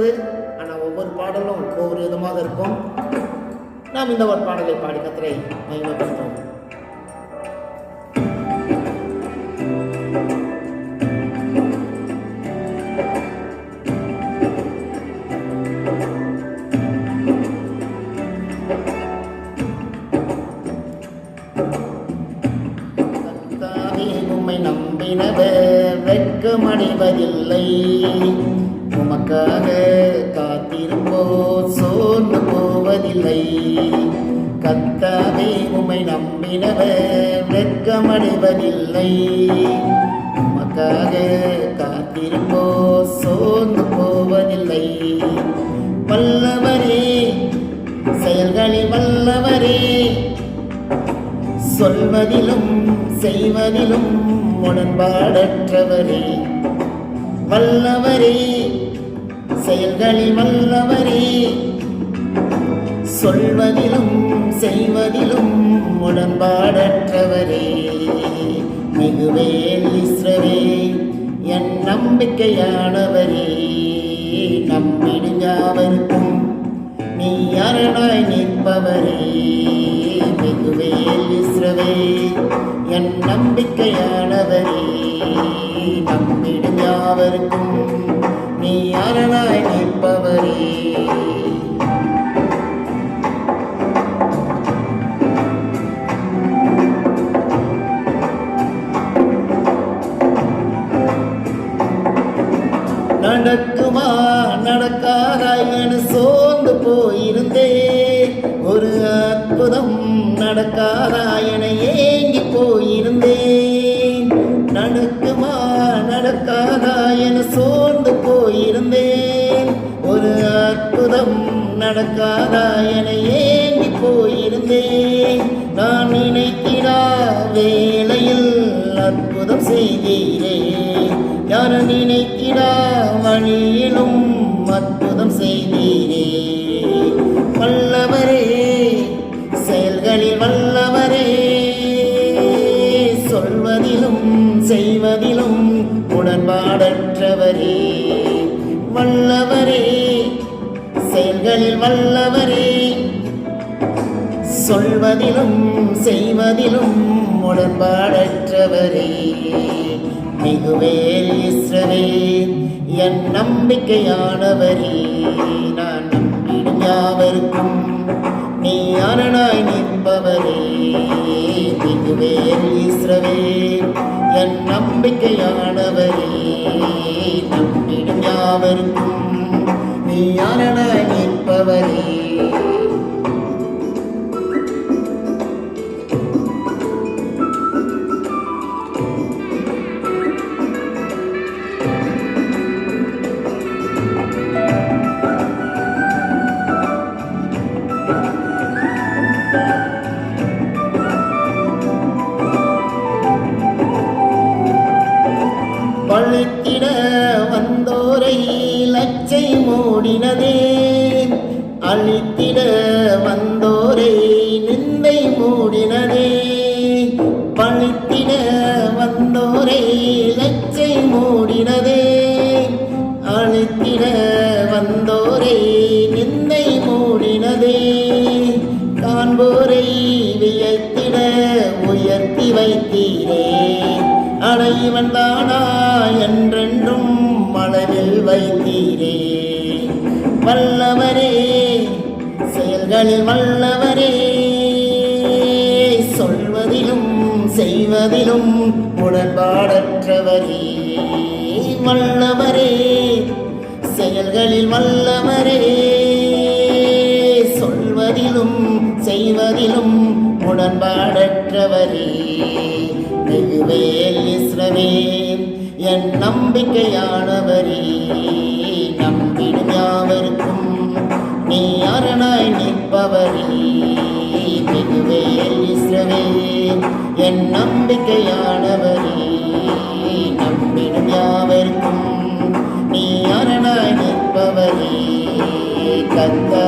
இருக்கிறது. ஆனால் ஒவ்வொரு பாடலும் ஒவ்வொரு விதமாக இருக்கும். நாம் இந்த ஒரு பாடலை பாடி கர்த்தரை மகிமைப்படுத்துவோம். உம்மை நம்பினவர் வெட்கமடைவதில்லை. உமக்காக காத்திருப்போர் சோர்ந்து போவதில்லை. கர்த்தாவே உம்மை நம்பினவர் வெட்கமடைவதில்லை. உமக்காக காத்திருப்போர் சோர்ந்து போவதில்லை. வல்லவரே, செயல்களில் வல்லவரே, சொல்வதிலும் செய்வதிலும் உடன்பாடற்றவரே. வல்லவரே, செயல்களில் வல்லவரே, சொல்வதிலும் செய்வதிலும் உடன்பாடற்றவரே. மிகுவேல் இஸ்ரவேல் என் நம்பிக்கையானவரே. நம்பிடும் யாவருக்கும் நீ அரணாய் நிற்பவரே. மிகுவேல் இஸ்ரவேல் என் நம்பிக்கையானவரே. நம்பிடும் யாவருக்கும் நீ அரணாய் நிற்பவரே. நடக்குமா நடக்காதா என சோர்ந்து போயிருந்தேன். ஒரு அற்புதம் நடக்காதா என ஏங்கி போயிருந்தேன். நடக்குமா நடக்காதா என சோர்ந்து போயிருந்தேன். ஒரு அற்புதம் நடக்காதா என ஏங்கி போயிருந்தேன். நான் நினைத்திடா வேளையில் அற்புதம் செய்தீரே. யார நினைத்திடா வழியிலும் அற்புதம் செய்தீரே. வல்லவரே, செயல்களில் வல்லவரே, சொல்வதிலும் செய்வதிலும் உடன்பாடற்றவரே. வல்லவரே, செயல்களில் வல்லவரே, சொல்வதிலும் செய்வதிலும் உடன்பாடற்றவரே. மிகுவேல் இஸ்ரவேல் என் நம்பிக்கையானவரே. நான் நம்பிடும் யாவருக்கும் நீ அரணாய் நிற்பவரே. மிகுவேல் இஸ்ரவேல் என் நம்பிக்கையானவரே. நம்பிடும் யாவருக்கும் நீ அரணாய் நிற்பவரே. பழித்திட வந்தோரை லச்சை மூடினதே. அழித்திட வந்தோரை நிந்தை மூடினதே. பழித்திட வந்தோரை லச்சை மூடினதே. அழித்திட வந்தோரை நிந்தை மூடினதே. காண்போரை வியத்திட உயர்த்தி வைத்தீரே. அடைவன் தானா என்றென்றும் அளவில் வைத்தீரே. வல்லவரே, செயல்களில் வல்லவரே, சொல்வதிலும் செய்வதிலும் உடன்பாடற்றவரே. வல்லவரே, செயல்களில் வல்லவரே, சொல்வதிலும் செய்வதிலும் உடன்பாடற்றவரே. மிகுவேல் இஸ்ரவேல் என் நம்பிக்கையானவரே. நம்பிடும் யாவருக்கும் நீ அரணாய் நிற்பவரே. மிகுவேல் இஸ்ரவேல் என் நம்பிக்கையானவரே. நம்பிடும் யாவருக்கும் நீ அரணாய் நிற்பவரே. கர்த்தா